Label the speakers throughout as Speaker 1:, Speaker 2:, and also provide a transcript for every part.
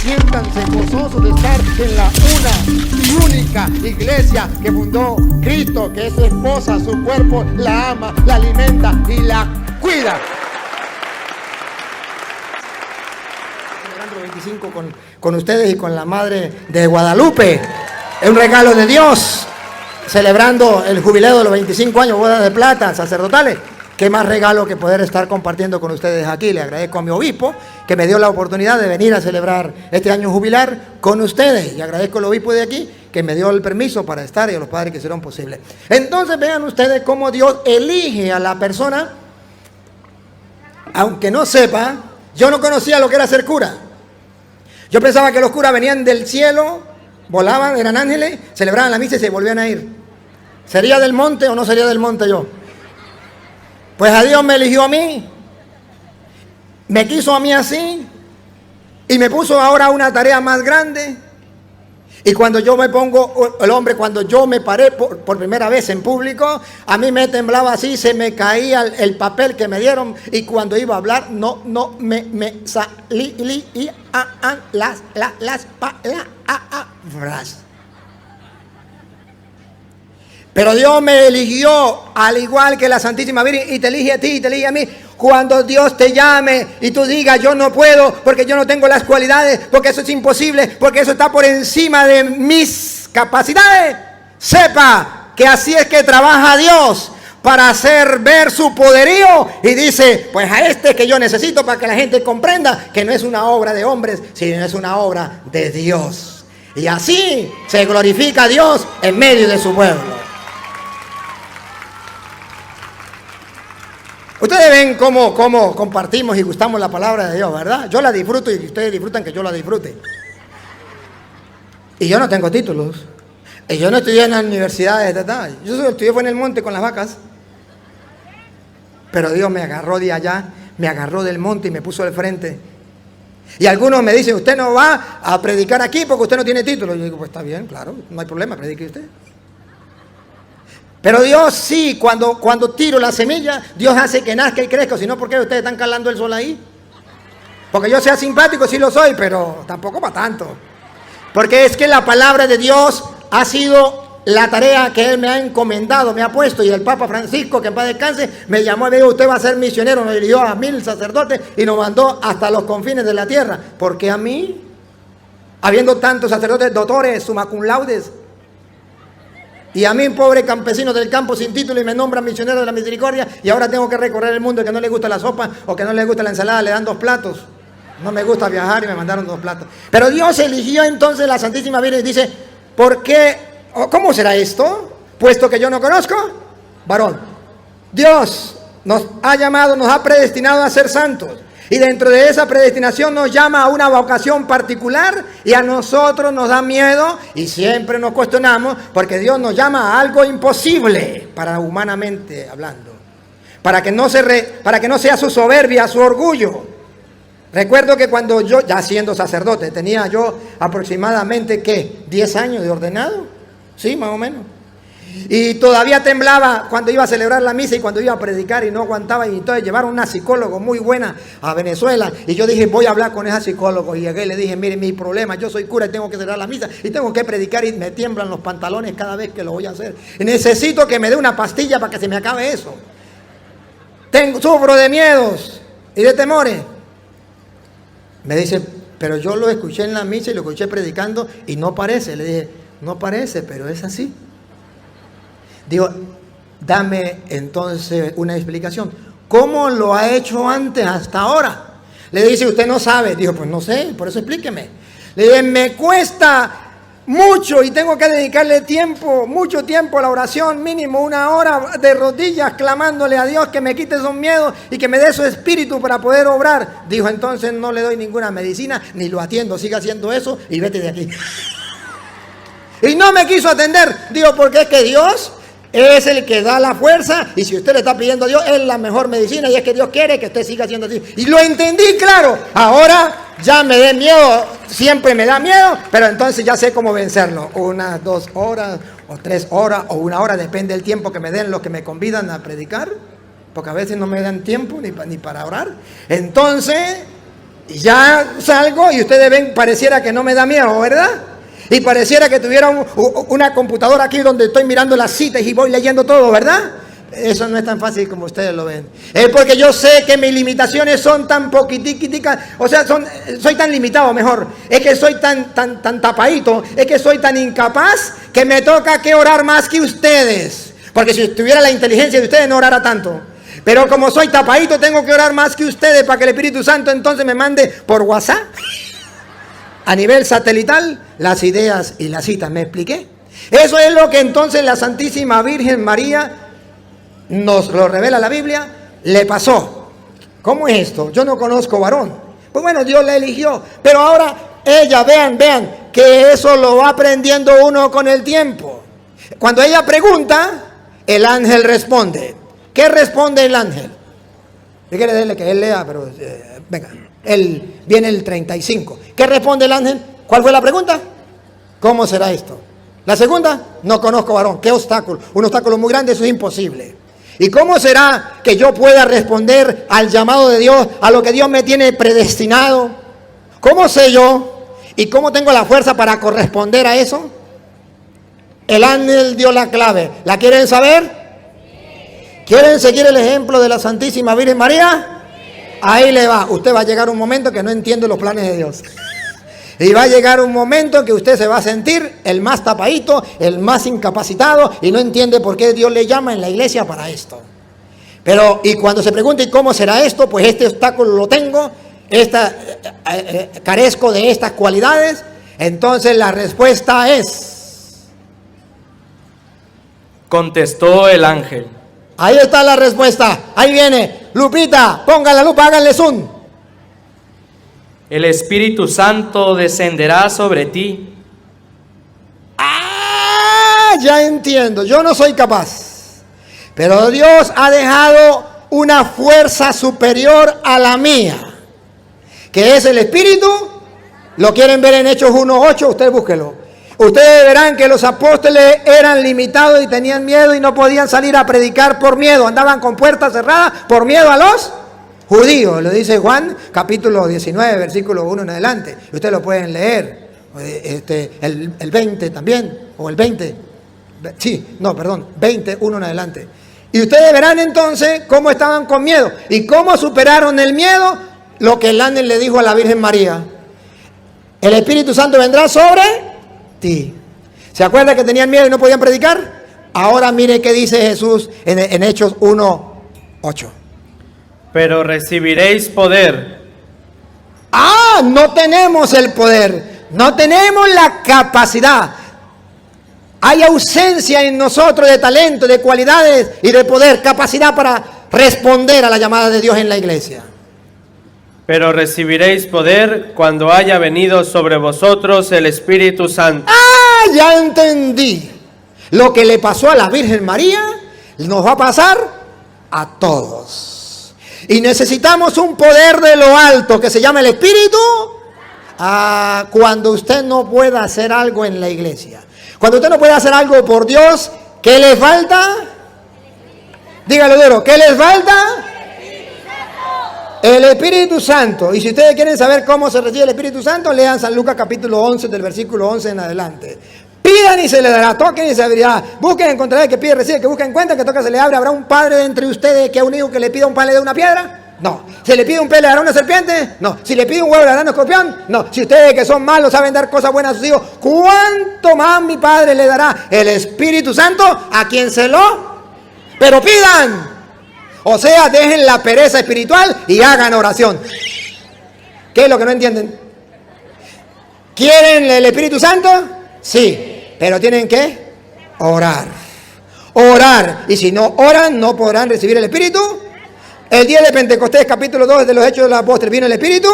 Speaker 1: Siéntanse gozosos de estar en la una y única iglesia que fundó Cristo, que es su esposa, su cuerpo, la ama, la alimenta y la cuida. Celebrando 25 con ustedes y con la Madre de Guadalupe. Es un regalo de Dios. Celebrando el jubileo de los 25 años, bodas de plata, sacerdotales. Qué más regalo que poder estar compartiendo con ustedes aquí. Le agradezco a mi obispo que me dio la oportunidad de venir a celebrar este año jubilar con ustedes. Y agradezco al obispo de aquí que me dio el permiso para estar y a los padres que hicieron posible. Entonces vean ustedes cómo Dios elige a la persona. Aunque no sepa, yo no conocía lo que era ser cura. Yo pensaba que los curas venían del cielo, volaban, eran ángeles, celebraban la misa y se volvían a ir. ¿Sería del monte o no sería del monte yo? Pues a Dios me eligió a mí, me quiso a mí así y me puso ahora una tarea más grande. Y cuando yo me pongo, el hombre, cuando yo me paré por primera vez en público, a mí me temblaba así, se me caía el papel que me dieron y cuando iba a hablar no me salía las palabras. Pero Dios me eligió al igual que la Santísima Virgen y te elige a ti y te elige a mí. Cuando Dios te llame y tú digas yo no puedo porque yo no tengo las cualidades, porque eso es imposible, porque eso está por encima de mis capacidades, sepa que así es que trabaja Dios para hacer ver su poderío y dice, pues a este que yo necesito para que la gente comprenda que no es una obra de hombres, sino es una obra de Dios. Y así se glorifica a Dios en medio de su pueblo. Ustedes ven cómo compartimos y gustamos la palabra de Dios, ¿verdad? Yo la disfruto y ustedes disfrutan que yo la disfrute. Y yo no tengo títulos. Y yo no estudié en la universidad de tal. Yo solo estudié fue en el monte con las vacas. Pero Dios me agarró de allá, me agarró del monte y me puso al frente. Y algunos me dicen, usted no va a predicar aquí porque usted no tiene título. Yo digo, pues está bien, claro, no hay problema, predique usted. Pero Dios sí, cuando tiro la semilla, Dios hace que nazca y crezca. Si no, ¿por qué ustedes están calando el sol ahí? Porque yo sea simpático, sí lo soy, pero tampoco para tanto. Porque es que la palabra de Dios ha sido la tarea que Él me ha encomendado, me ha puesto. Y el Papa Francisco, que en paz descanse, me llamó y me dijo, usted va a ser misionero. Nos eligió a 1000 sacerdotes y nos mandó hasta los confines de la tierra. ¿Por qué a mí? Habiendo tantos sacerdotes, doctores, summa cum laudes. Y a mí, pobre campesino del campo sin título, y me nombran misionero de la misericordia, y ahora tengo que recorrer el mundo, que no le gusta la sopa o que no le gusta la ensalada, le dan 2 platos. No me gusta viajar y me mandaron 2 platos. Pero Dios eligió entonces la Santísima Virgen y dice, ¿por qué? ¿Cómo será esto? Puesto que yo no conozco, varón. Dios nos ha llamado, nos ha predestinado a ser santos. Y dentro de esa predestinación nos llama a una vocación particular y a nosotros nos da miedo y siempre nos cuestionamos porque Dios nos llama a algo imposible para humanamente hablando. Para que no sea su soberbia, su orgullo. Recuerdo que cuando yo, ya siendo sacerdote, tenía yo aproximadamente, ¿qué? 10 años de ordenado. Sí, más o menos. Y todavía temblaba cuando iba a celebrar la misa y cuando iba a predicar y no aguantaba. Y entonces llevaron una psicóloga muy buena a Venezuela. Y yo dije, voy a hablar con esa psicóloga. Y llegué y le dije, mire, mi problema, yo soy cura y tengo que celebrar la misa y tengo que predicar y me tiemblan los pantalones cada vez que lo voy a hacer. Y necesito que me dé una pastilla para que se me acabe eso. Sufro de miedos y de temores. Me dice, pero yo lo escuché en la misa y lo escuché predicando y no parece. Le dije, no parece, pero es así. Digo, dame entonces una explicación. ¿Cómo lo ha hecho antes hasta ahora? Le dice, usted no sabe. Dijo, pues no sé, por eso explíqueme. Le dije, me cuesta mucho y tengo que dedicarle tiempo, mucho tiempo a la oración, mínimo 1 hora de rodillas clamándole a Dios que me quite esos miedos y que me dé su espíritu para poder obrar. Dijo, entonces no le doy ninguna medicina ni lo atiendo, siga haciendo eso y vete de aquí. Y no me quiso atender. Digo, porque es que Dios es el que da la fuerza y si usted le está pidiendo a Dios es la mejor medicina y es que Dios quiere que usted siga haciendo así. Y lo entendí, claro. Ahora ya me dé miedo, siempre me da miedo, pero entonces ya sé cómo vencerlo. 1, 2 horas o 3 horas o 1 hora, depende del tiempo que me den los que me convidan a predicar, porque a veces no me dan tiempo ni para orar. Entonces Y ya salgo y ustedes ven, pareciera que no me da miedo, ¿verdad? Y pareciera que tuviera una computadora aquí donde estoy mirando las citas y voy leyendo todo, ¿verdad? Eso no es tan fácil como ustedes lo ven. Es porque yo sé que mis limitaciones son tan poquiticas, o sea, soy tan limitado, mejor. Es que soy tan tapadito, es que soy tan incapaz que me toca que orar más que ustedes. Porque si tuviera la inteligencia de ustedes no orara tanto. Pero como soy tapadito, tengo que orar más que ustedes para que el Espíritu Santo entonces me mande por WhatsApp, a nivel satelital, las ideas y las citas. ¿Me expliqué? Eso es lo que entonces la Santísima Virgen María, nos lo revela la Biblia, le pasó. ¿Cómo es esto? Yo no conozco varón. Pues bueno, Dios la eligió. Pero ahora ella, vean, que eso lo va aprendiendo uno con el tiempo. Cuando ella pregunta, el ángel responde. ¿Qué responde el ángel? Yo quiero decirle que él lea, pero venga, él viene el 35. ¿Qué responde el ángel? ¿Cuál fue la pregunta? ¿Cómo será esto? La segunda, no conozco varón. ¿Qué obstáculo? Un obstáculo muy grande, eso es imposible. ¿Y cómo será que yo pueda responder al llamado de Dios, a lo que Dios me tiene predestinado? ¿Cómo sé yo? ¿Y cómo tengo la fuerza para corresponder a eso? El ángel dio la clave. ¿La quieren saber? ¿Quieren seguir el ejemplo de la Santísima Virgen María? Ahí le va. Usted va a llegar un momento que no entiende los planes de Dios. Y va a llegar un momento en que usted se va a sentir el más tapadito, el más incapacitado y no entiende por qué Dios le llama en la iglesia para esto. Pero, y cuando se pregunte cómo será esto, pues este obstáculo lo tengo, carezco de estas cualidades, entonces la respuesta es...
Speaker 2: Contestó el ángel.
Speaker 1: Ahí está la respuesta. Ahí viene. Lupita, pongan la lupa, háganle zoom.
Speaker 2: El Espíritu Santo descenderá sobre ti.
Speaker 1: Ah, ya entiendo. Yo no soy capaz. Pero Dios ha dejado una fuerza superior a la mía, que es el Espíritu. Lo quieren ver en Hechos 1:8, ustedes búsquenlo. Ustedes verán que los apóstoles eran limitados y tenían miedo y no podían salir a predicar por miedo. Andaban con puertas cerradas por miedo a los judíos. Lo dice Juan, capítulo 19, versículo 1 en adelante. Y ustedes lo pueden leer. El 20 también, o el 20. Sí, no, perdón, 20, 1 en adelante. Y ustedes verán entonces cómo estaban con miedo. Y cómo superaron el miedo, lo que el ángel le dijo a la Virgen María. El Espíritu Santo vendrá sobre... ¿Se acuerda que tenían miedo y no podían predicar? Ahora mire qué dice Jesús en Hechos 1:8.
Speaker 2: Pero recibiréis poder.
Speaker 1: Ah, no tenemos el poder, no tenemos la capacidad. Hay ausencia en nosotros de talento, de cualidades y de poder, capacidad para responder a la llamada de Dios en la iglesia.
Speaker 2: Pero recibiréis poder cuando haya venido sobre vosotros el Espíritu Santo.
Speaker 1: ¡Ah, ya entendí! Lo que le pasó a la Virgen María, nos va a pasar a todos. Y necesitamos un poder de lo alto que se llama el Espíritu. Cuando usted no pueda hacer algo en la iglesia. Cuando usted no puede hacer algo por Dios, ¿qué le falta? Dígalo duro, ¿qué les falta? El Espíritu Santo. Y si ustedes quieren saber cómo se recibe el Espíritu Santo, lean San Lucas capítulo 11, del versículo 11 en adelante. Pidan y se les dará, toquen y se abrirá, busquen y encontrarán, que pide recibe, que busca encuentra, que toca se le abre. ¿Habrá un padre entre ustedes que a un hijo que le pida un pan le dé una piedra? No. ¿Si le pide un pez le dará una serpiente? No. ¿Si le pide un huevo le dará un escorpión? No. Si ustedes que son malos saben dar cosas buenas a sus hijos, ¿cuánto más mi Padre le dará el Espíritu Santo a quien se lo? Pero pidan. O sea, dejen la pereza espiritual y hagan oración. ¿Qué es lo que no entienden? ¿Quieren el Espíritu Santo? Sí, pero tienen que orar. Orar. Y si no oran, no podrán recibir el Espíritu. El día de Pentecostés, capítulo 2 de los Hechos de los Apóstoles, vino el Espíritu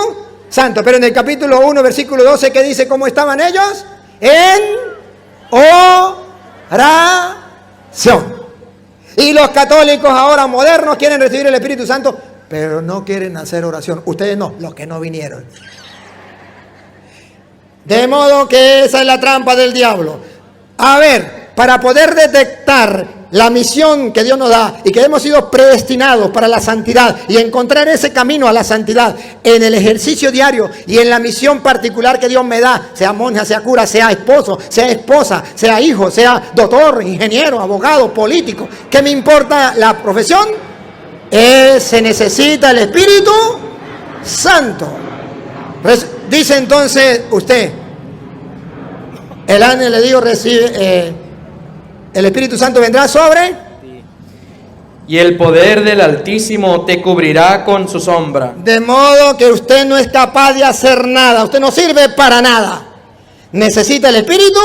Speaker 1: Santo. Pero en el capítulo 1, versículo 12, ¿qué dice cómo estaban ellos? En oración. Y los católicos ahora modernos quieren recibir el Espíritu Santo, pero no quieren hacer oración. Ustedes no, los que no vinieron. De modo que esa es la trampa del diablo. A ver, para poder detectar la misión que Dios nos da y que hemos sido predestinados para la santidad y encontrar ese camino a la santidad en el ejercicio diario y en la misión particular que Dios me da, sea monja, sea cura, sea esposo, sea esposa, sea hijo, sea doctor, ingeniero, abogado, político, ¿qué me importa la profesión? Se necesita el Espíritu Santo. Dice entonces usted, el ángel le digo recibe... el Espíritu Santo vendrá sobre.
Speaker 3: Y el poder del Altísimo te cubrirá con su sombra.
Speaker 1: De modo que usted no es capaz de hacer nada. Usted no sirve para nada. Necesita el Espíritu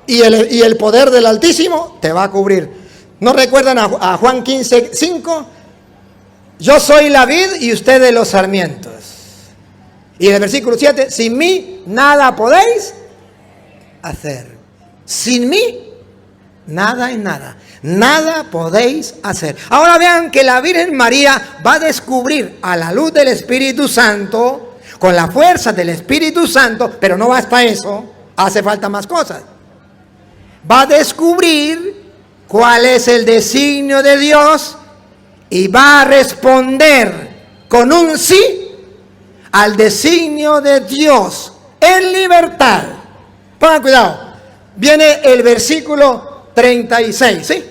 Speaker 1: y el poder del Altísimo te va a cubrir. ¿No recuerdan a Juan 15:5? Yo soy la vid y ustedes los sarmientos. Y en el versículo 7, sin mí nada podéis hacer. Sin mí nada es nada. Nada podéis hacer. Ahora vean que la Virgen María va a descubrir a la luz del Espíritu Santo, con la fuerza del Espíritu Santo, pero no basta eso, hace falta más cosas. Va a descubrir cuál es el designio de Dios y va a responder con un sí al designio de Dios en libertad. Pongan cuidado. Viene el versículo 36, ¿sí?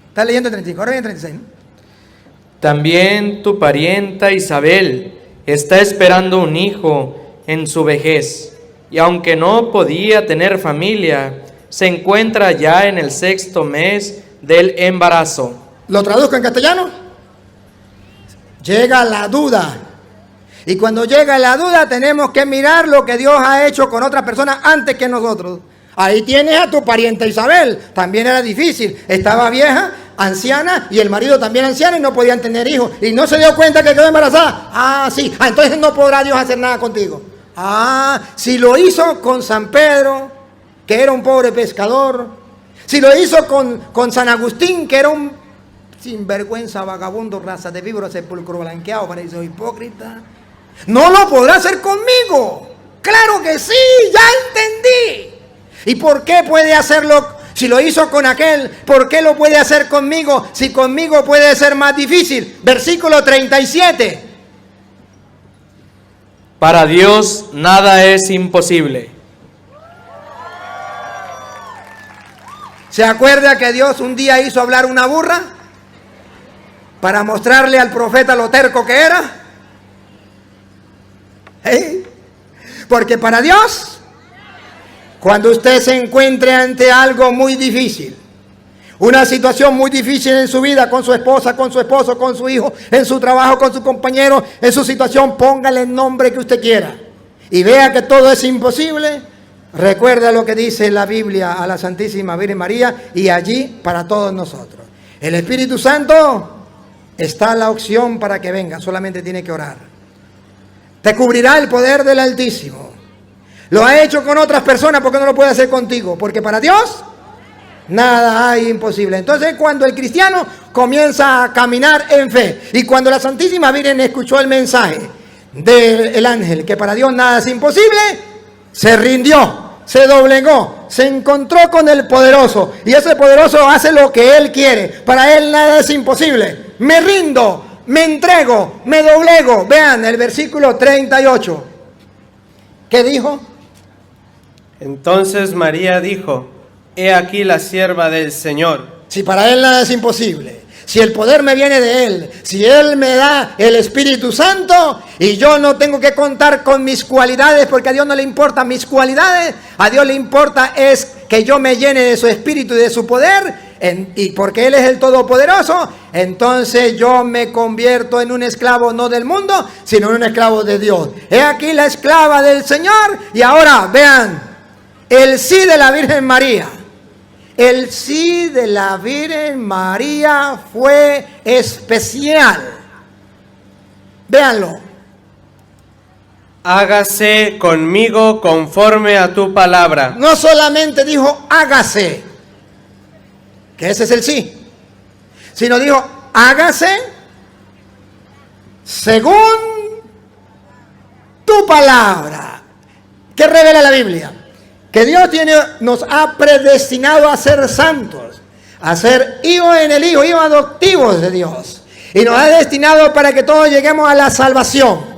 Speaker 1: ¿Estás leyendo el 35? Ahora viene el 36, ¿no?
Speaker 3: También tu parienta Isabel está esperando un hijo en su vejez, y aunque no podía tener familia, se encuentra ya en el 6º mes del embarazo.
Speaker 1: ¿Lo traduzco en castellano? Llega la duda. Y cuando llega la duda tenemos que mirar lo que Dios ha hecho con otras personas antes que nosotros. Ahí tienes a tu pariente Isabel, también era difícil, estaba vieja, anciana y el marido también anciano y no podían tener hijos y no se dio cuenta que quedó embarazada. Sí, entonces no podrá Dios hacer nada contigo. Si lo hizo con San Pedro, que era un pobre pescador, si lo hizo con San Agustín, que era un sinvergüenza, vagabundo, raza de víbora, sepulcro blanqueado, paraíso hipócrita, no lo podrá hacer conmigo. Claro que sí, ya entendí. ¿Y por qué puede hacerlo? Si lo hizo con aquel, ¿por qué lo puede hacer conmigo? Si conmigo puede ser más difícil. Versículo 37.
Speaker 3: Para Dios nada es imposible.
Speaker 1: ¿Se acuerda que Dios un día hizo hablar una burra? Para mostrarle al profeta lo terco que era. Porque para Dios, cuando usted se encuentre ante algo muy difícil, una situación muy difícil en su vida, con su esposa, con su esposo, con su hijo, en su trabajo, con su compañero, en su situación, póngale el nombre que usted quiera y vea que todo es imposible. Recuerda lo que dice la Biblia a la Santísima Virgen María y allí para todos nosotros. El Espíritu Santo está la opción para que venga, solamente tiene que orar. Te cubrirá el poder del Altísimo. Lo ha hecho con otras personas, ¿por qué no lo puede hacer contigo? Porque para Dios nada hay imposible. Entonces cuando el cristiano comienza a caminar en fe y cuando la Santísima Virgen escuchó el mensaje del ángel que para Dios nada es imposible, se rindió, se doblegó, se encontró con el poderoso y ese poderoso hace lo que él quiere. Para él nada es imposible. Me rindo, me entrego, me doblego. Vean el versículo 38. ¿Qué dijo?
Speaker 2: Entonces María dijo: He aquí la sierva del Señor.
Speaker 1: Si para él nada es imposible, si el poder me viene de él, si él me da el Espíritu Santo y yo no tengo que contar con mis cualidades, porque a Dios no le importan mis cualidades, a Dios le importa es que yo me llene de su Espíritu y de su poder, y porque Él es el Todopoderoso, entonces yo me convierto en un esclavo no del mundo, sino en un esclavo de Dios. He aquí la esclava del Señor. Y ahora vean el sí de la Virgen María. El sí de la Virgen María fue especial. Véanlo.
Speaker 2: Hágase conmigo conforme a tu palabra.
Speaker 1: No solamente dijo hágase, que ese es el sí, sino dijo hágase según tu palabra. ¿Qué revela la Biblia? Que Dios nos ha predestinado a ser santos, a ser hijos en el Hijo, hijos adoptivos de Dios. Y nos ha destinado para que todos lleguemos a la salvación.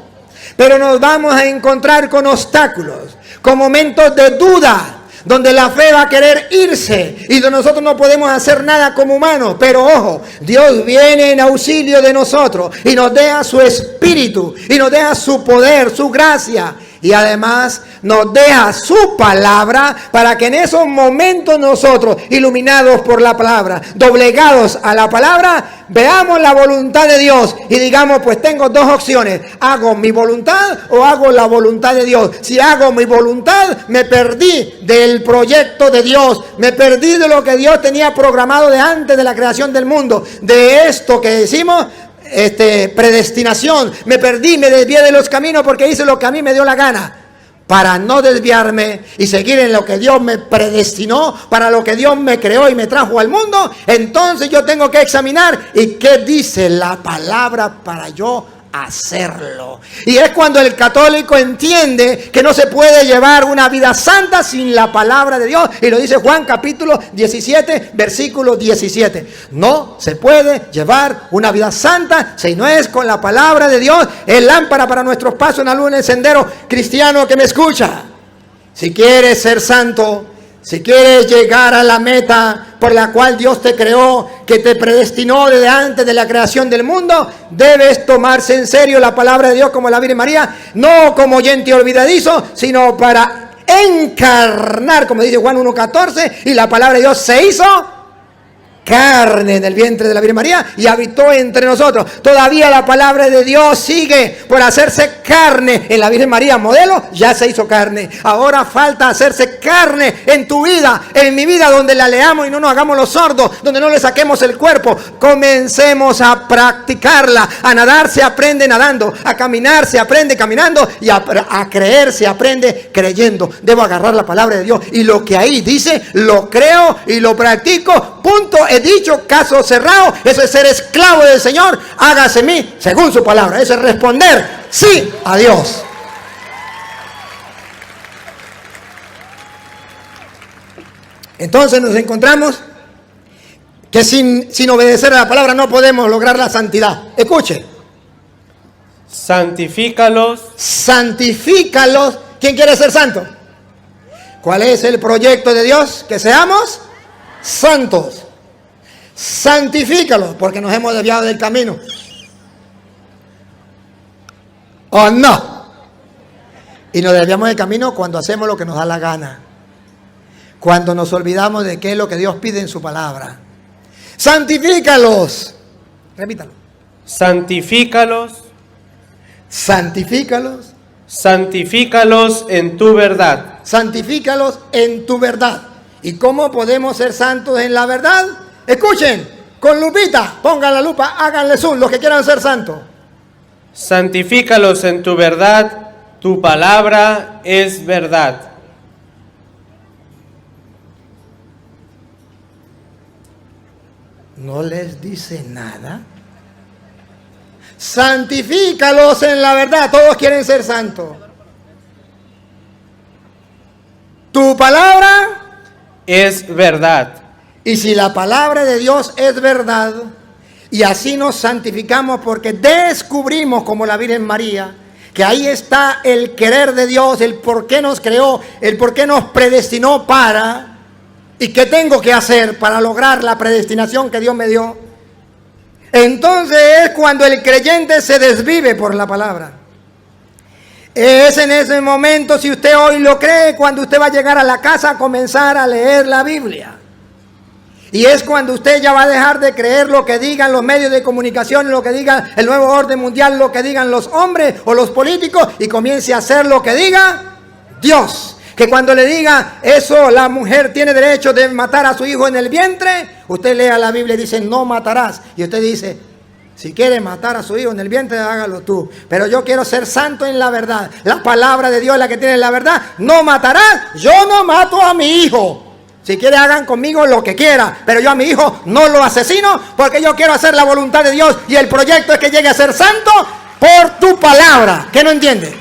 Speaker 1: Pero nos vamos a encontrar con obstáculos, con momentos de duda, donde la fe va a querer irse y donde nosotros no podemos hacer nada como humanos. Pero ojo, Dios viene en auxilio de nosotros y nos deja su espíritu y nos deja su poder, su gracia. Y además nos deja su palabra para que en esos momentos nosotros, iluminados por la palabra, doblegados a la palabra, veamos la voluntad de Dios y digamos, pues tengo dos opciones: hago mi voluntad o hago la voluntad de Dios. Si hago mi voluntad, me perdí del proyecto de Dios, me perdí de lo que Dios tenía programado de antes de la creación del mundo, de esto que decimos predestinación. Me perdí, me desvié de los caminos porque hice lo que a mí me dio la gana. Para no desviarme y seguir en lo que Dios me predestinó, para lo que Dios me creó y me trajo al mundo, entonces yo tengo que examinar y qué dice la palabra para yo hacerlo. Y es cuando el católico entiende que no se puede llevar una vida santa sin la palabra de Dios. Y lo dice Juan capítulo 17, versículo 17. No se puede llevar una vida santa si no es con la palabra de Dios. Es lámpara para nuestros pasos, una luz en el sendero. Cristiano que me escucha, si quieres ser santo, si quieres llegar a la meta por la cual Dios te creó, que te predestinó desde antes de la creación del mundo, debes tomarse en serio la palabra de Dios como la Virgen María, no como oyente olvidadizo, sino para encarnar, como dice Juan 1:14, y la palabra de Dios se hizo carne en el vientre de la Virgen María y habitó entre nosotros. Todavía la palabra de Dios sigue por hacerse carne en la Virgen María, modelo, ya se hizo carne. Ahora falta hacerse carne en tu vida, en mi vida, donde la leamos y no nos hagamos los sordos, donde no le saquemos el cuerpo. Comencemos a practicarla. A nadar se aprende nadando, a caminar se aprende caminando y a creer se aprende creyendo. Debo agarrar la palabra de Dios y lo que ahí dice lo creo y lo practico. Punto. He dicho, caso cerrado. Eso es ser esclavo del Señor. Hágase mí según su palabra. Eso es responder sí a Dios. Entonces nos encontramos que sin obedecer a la palabra no podemos lograr la santidad. Escuche.
Speaker 2: Santifícalos.
Speaker 1: Santifícalos. ¿Quién quiere ser santo? ¿Cuál es el proyecto de Dios? Que seamos santos. Santifícalos, porque nos hemos desviado del camino. ¿O no? Y nos desviamos del camino cuando hacemos lo que nos da la gana. Cuando nos olvidamos de qué es lo que Dios pide en su palabra. Santifícalos. Repítalo.
Speaker 2: Santifícalos.
Speaker 1: Santifícalos.
Speaker 2: Santifícalos en tu verdad.
Speaker 1: Santifícalos en tu verdad. ¿Y cómo podemos ser santos en la verdad? Escuchen, con lupita, pongan la lupa, háganle zoom, los que quieran ser santos.
Speaker 2: Santifícalos en tu verdad, tu palabra es verdad.
Speaker 1: ¿No les dice nada? Santifícalos en la verdad, todos quieren ser santos. Tu palabra
Speaker 2: es verdad.
Speaker 1: Y si la palabra de Dios es verdad, y así nos santificamos porque descubrimos, como la Virgen María, que ahí está el querer de Dios, el por qué nos creó, el por qué nos predestinó para, y qué tengo que hacer para lograr la predestinación que Dios me dio. Entonces es cuando el creyente se desvive por la palabra. Es en ese momento, si usted hoy lo cree, cuando usted va a llegar a la casa a comenzar a leer la Biblia. Y es cuando usted ya va a dejar de creer lo que digan los medios de comunicación, lo que diga el nuevo orden mundial, lo que digan los hombres o los políticos, y comience a hacer lo que diga Dios. Que cuando le diga eso, la mujer tiene derecho de matar a su hijo en el vientre, usted lea la Biblia y dice no matarás. Y usted dice, si quiere matar a su hijo en el vientre, hágalo tú. Pero yo quiero ser santo en la verdad. La palabra de Dios es la que tiene la verdad. No matarás. Yo no mato a mi hijo. Si quiere hagan conmigo lo que quiera, pero yo a mi hijo no lo asesino porque yo quiero hacer la voluntad de Dios y el proyecto es que llegue a ser santo por tu palabra. ¿Qué no entiende?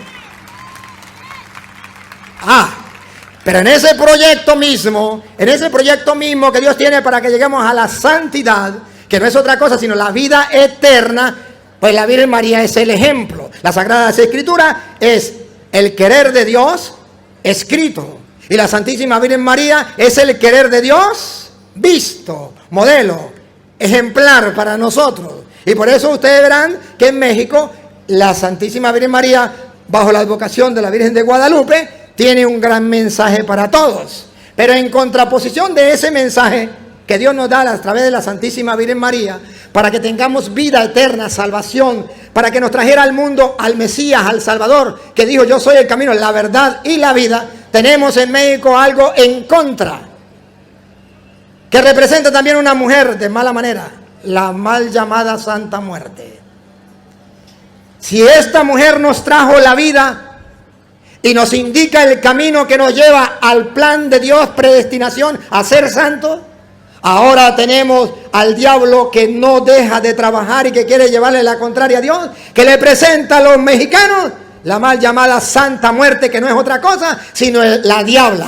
Speaker 1: Pero en ese proyecto mismo que Dios tiene para que lleguemos a la santidad, que no es otra cosa sino la vida eterna, pues la Virgen María es el ejemplo. La Sagrada Escritura es el querer de Dios escrito. Y la Santísima Virgen María es el querer de Dios visto, modelo, ejemplar para nosotros. Y por eso ustedes verán que en México la Santísima Virgen María, bajo la advocación de la Virgen de Guadalupe, tiene un gran mensaje para todos. Pero en contraposición de ese mensaje que Dios nos da a través de la Santísima Virgen María, para que tengamos vida eterna, salvación, para que nos trajera al mundo al Mesías, al Salvador, que dijo: yo soy el camino, la verdad y la vida, tenemos en México algo en contra, que representa también una mujer de mala manera, la mal llamada Santa Muerte. Si esta mujer nos trajo la vida y nos indica el camino que nos lleva al plan de Dios, predestinación a ser santos, ahora tenemos al diablo que no deja de trabajar y que quiere llevarle la contraria a Dios, que le presenta a los mexicanos la mal llamada Santa Muerte, que no es otra cosa sino la diabla.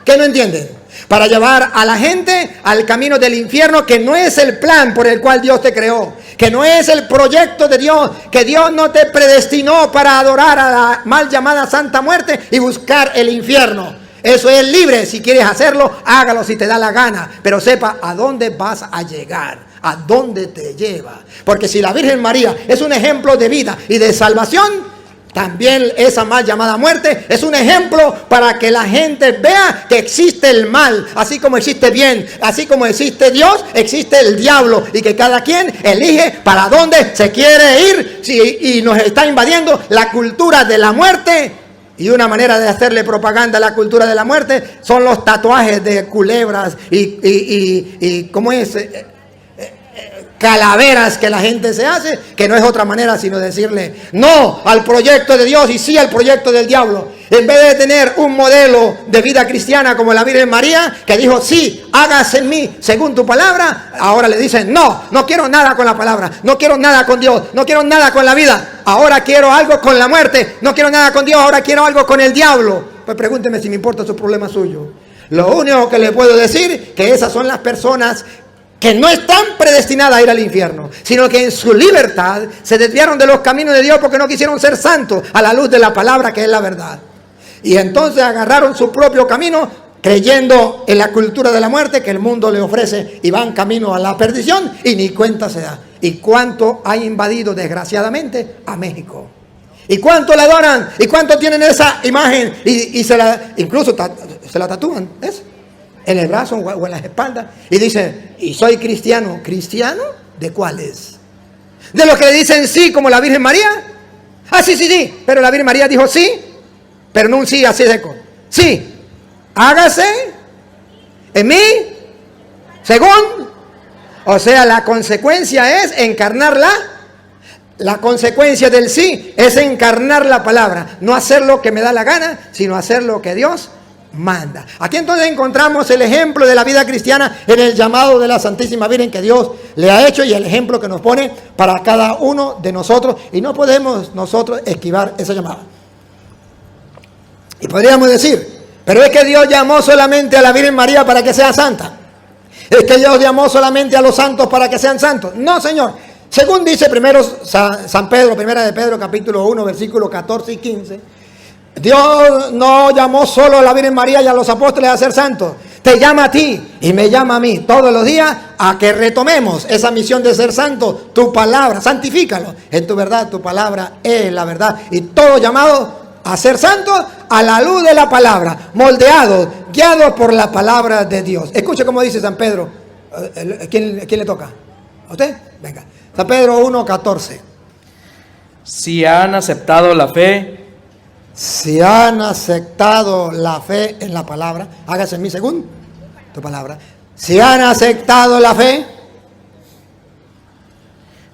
Speaker 1: ¿Qué no entienden? Para llevar a la gente al camino del infierno, que no es el plan por el cual Dios te creó, que no es el proyecto de Dios, que Dios no te predestinó para adorar a la mal llamada Santa Muerte y buscar el infierno. Eso es libre, si quieres hacerlo, hágalo si te da la gana, pero sepa a dónde vas a llegar, a dónde te lleva. Porque si la Virgen María es un ejemplo de vida y de salvación, también esa mal llamada muerte es un ejemplo para que la gente vea que existe el mal, así como existe bien, así como existe Dios, existe el diablo, y que cada quien elige para dónde se quiere ir. Y nos está invadiendo la cultura de la muerte, y una manera de hacerle propaganda a la cultura de la muerte son los tatuajes de culebras y ¿cómo es? Calaveras que la gente se hace, que no es otra manera sino decirle no al proyecto de Dios y sí al proyecto del diablo. En vez de tener un modelo de vida cristiana como la Virgen María, que dijo: sí, hágase en mí según tu palabra, ahora le dicen: no, no quiero nada con la palabra, no quiero nada con Dios, no quiero nada con la vida, ahora quiero algo con la muerte, no quiero nada con Dios, ahora quiero algo con el diablo. Pues pregúnteme si me importa su problema suyo. Lo único que le puedo decir, que esas son las personas que no están predestinadas a ir al infierno, sino que en su libertad se desviaron de los caminos de Dios porque no quisieron ser santos a la luz de la palabra, que es la verdad. Y entonces agarraron su propio camino, creyendo en la cultura de la muerte que el mundo le ofrece, y van camino a la perdición y ni cuenta se da. ¿Y cuánto ha invadido desgraciadamente a México? ¿Y cuánto la adoran? ¿Y cuánto tienen esa imagen? Y incluso se la tatúan, ¿es? En el brazo o en las espaldas, y dice: y soy cristiano. ¿Cristiano? ¿De cuáles? ¿De los que le dicen sí, como la Virgen María? Ah, sí, sí, sí, pero la Virgen María dijo sí, pero no un sí así seco. Sí, hágase en mí según. O sea, la consecuencia es encarnarla. La consecuencia del sí es encarnar la palabra, no hacer lo que me da la gana, sino hacer lo que Dios manda. Aquí entonces encontramos el ejemplo de la vida cristiana en el llamado de la Santísima Virgen que Dios le ha hecho, y el ejemplo que nos pone para cada uno de nosotros, y no podemos nosotros esquivar esa llamada. Y podríamos decir: pero es que Dios llamó solamente a la Virgen María para que sea santa, es que Dios llamó solamente a los santos para que sean santos. No, señor. Según dice primero San Pedro, primera de Pedro, capítulo 1, versículos 14 y 15, Dios no llamó solo a la Virgen María y a los apóstoles a ser santos. Te llama a ti y me llama a mí todos los días a que retomemos esa misión de ser santos. Tu palabra, santifícalo en tu verdad, tu palabra es la verdad. Y todo llamado a ser santos a la luz de la palabra, moldeados, guiados por la palabra de Dios. Escuche cómo dice San Pedro. ¿Quién le toca? ¿A usted? Venga. San Pedro 1:14.
Speaker 3: Si han aceptado la fe,
Speaker 1: si han aceptado la fe en la palabra, hágase en mí según tu palabra. Si han aceptado la fe,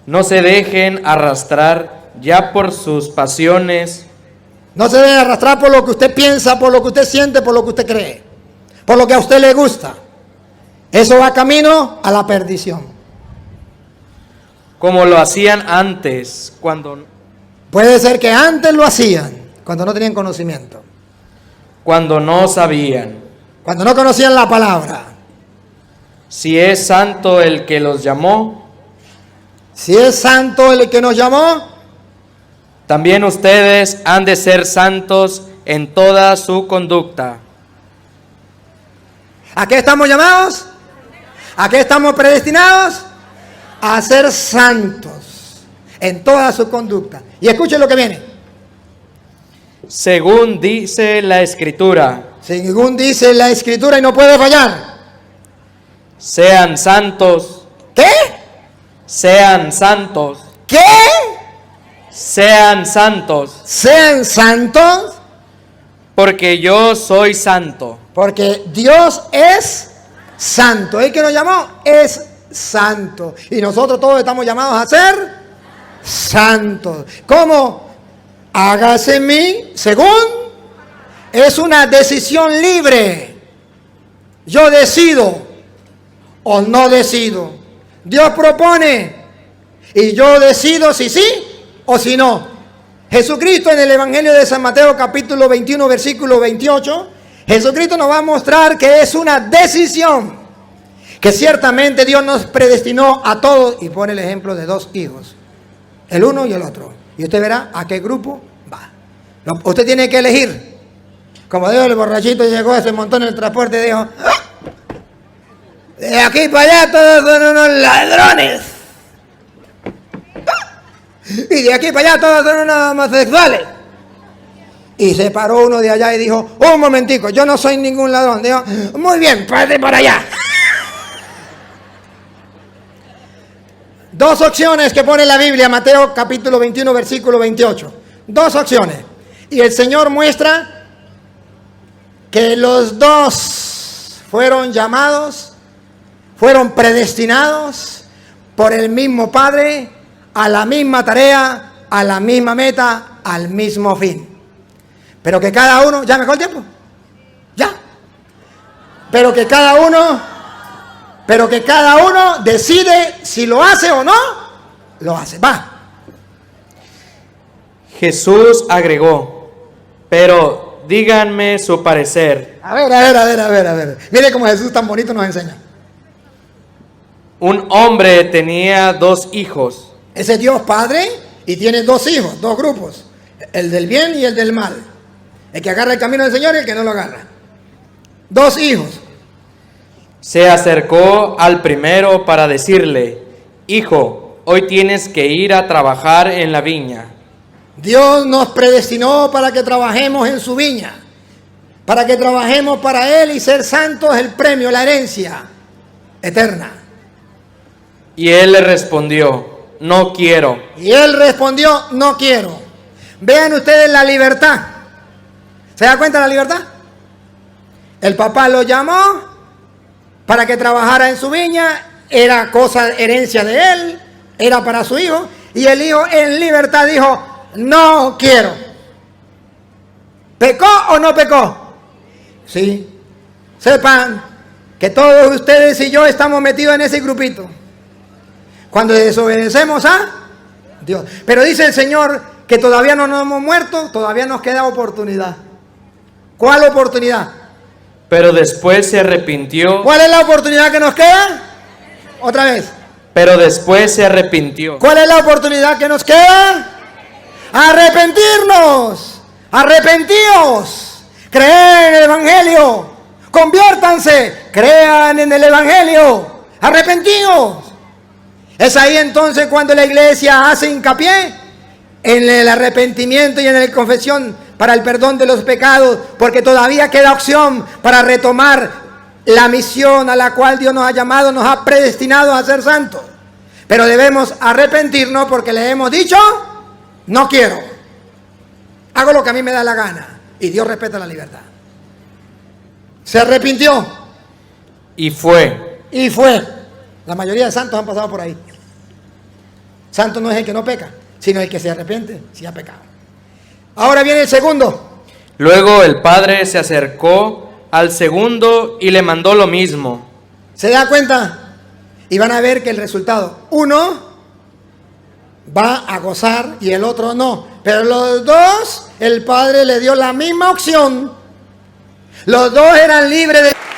Speaker 3: no se dejen arrastrar ya por sus pasiones.
Speaker 1: No se dejen arrastrar por lo que usted piensa, por lo que usted siente, por lo que usted cree, por lo que a usted le gusta. Eso va camino a la perdición.
Speaker 3: Como lo hacían antes, cuando
Speaker 1: puede ser que antes lo hacían, cuando no tenían conocimiento.
Speaker 3: cuando no sabían.
Speaker 1: Cuando no conocían la palabra.
Speaker 3: Si es santo el que los llamó,
Speaker 1: Si es santo el que nos llamó,
Speaker 3: también ustedes han de ser santos en toda su conducta.
Speaker 1: ¿a qué estamos llamados? ¿A qué estamos predestinados? A ser santos en toda su conducta. Y escuchen lo que viene.
Speaker 3: Según dice la Escritura,
Speaker 1: Según dice la Escritura y no puede fallar.
Speaker 3: sean santos,
Speaker 1: ¿Qué?
Speaker 3: sean santos,
Speaker 1: ¿Qué?
Speaker 3: sean santos,
Speaker 1: Sean santos,
Speaker 3: porque yo soy santo.
Speaker 1: porque Dios es santo. El que nos llamó es santo. Y nosotros todos estamos llamados a ser santos. ¿Cómo? Hágase en mí según. Es una decisión libre. Yo decido o no decido. Dios propone y yo decido si sí o si no. Jesucristo en el Evangelio de San Mateo capítulo 21 versículo 28, Jesucristo nos va a mostrar que es una decisión, que ciertamente Dios nos predestinó a todos, y pone el ejemplo de dos hijos, el uno y el otro, y usted verá a qué grupo va. Usted tiene que elegir. Como dijo el borrachito, llegó, se montó en el transporte y dijo: de aquí para allá todos son unos ladrones. Y de aquí para allá todos son unos homosexuales. Y se paró uno de allá y dijo: un momentico, yo no soy ningún ladrón. Dijo: muy bien, pase para allá. Dos opciones que pone la Biblia, Mateo capítulo 21, versículo 28. Dos opciones. Y el Señor muestra que los dos fueron llamados, fueron predestinados por el mismo Padre a la misma tarea, a la misma meta, al mismo fin. Pero que cada uno, ¿ya me acabó el tiempo? ¿Ya? Pero que cada uno decide si lo hace o no, lo hace. Va.
Speaker 3: Jesús agregó, pero díganme su parecer.
Speaker 1: A ver. Mire cómo Jesús tan bonito nos enseña.
Speaker 3: Un hombre tenía dos hijos.
Speaker 1: Ese Dios Padre y tiene dos hijos, dos grupos. El del bien y el del mal. El que agarra el camino del Señor y el que no lo agarra. Dos hijos.
Speaker 3: Se acercó al primero para decirle: hijo, hoy tienes que ir a trabajar en la viña.
Speaker 1: Dios nos predestinó para que trabajemos en su viña. Para que trabajemos para Él, y ser santos es el premio, la herencia eterna.
Speaker 3: Y él le respondió: no quiero.
Speaker 1: Y él respondió: no quiero. Vean ustedes la libertad. ¿Se da cuenta de la libertad? El papá lo llamó para que trabajara en su viña. Era cosa, herencia de él. Era para su hijo. Y el hijo en libertad dijo: no quiero. ¿Pecó o no pecó? Sí. Sepan que todos ustedes y yo estamos metidos en ese grupito. Cuando desobedecemos a Dios. Pero dice el Señor que todavía no nos hemos muerto, todavía nos queda oportunidad. ¿Cuál oportunidad?
Speaker 3: Pero después se arrepintió.
Speaker 1: ¿Cuál es la oportunidad que nos queda? Otra vez.
Speaker 3: Pero después se arrepintió.
Speaker 1: ¿Cuál es la oportunidad que nos queda? Arrepentirnos. Arrepentíos. Creer en el Evangelio. Conviértanse. Crean en el Evangelio. Arrepentíos. Es ahí entonces cuando la iglesia hace hincapié en el arrepentimiento y en la confesión para el perdón de los pecados, porque todavía queda opción para retomar la misión a la cual Dios nos ha llamado, nos ha predestinado a ser santos. Pero debemos arrepentirnos porque le hemos dicho: no quiero. Hago lo que a mí me da la gana. Y Dios respeta la libertad. Se arrepintió.
Speaker 3: Y fue.
Speaker 1: Y fue. La mayoría de santos han pasado por ahí. Santo no es el que no peca, sino el que se arrepiente si ha pecado. Ahora viene el segundo.
Speaker 3: Luego el padre se acercó al segundo y le mandó lo mismo.
Speaker 1: ¿Se da cuenta? Y van a ver que el resultado, uno va a gozar y el otro no. Pero los dos, el padre le dio la misma opción Los dos eran libres de...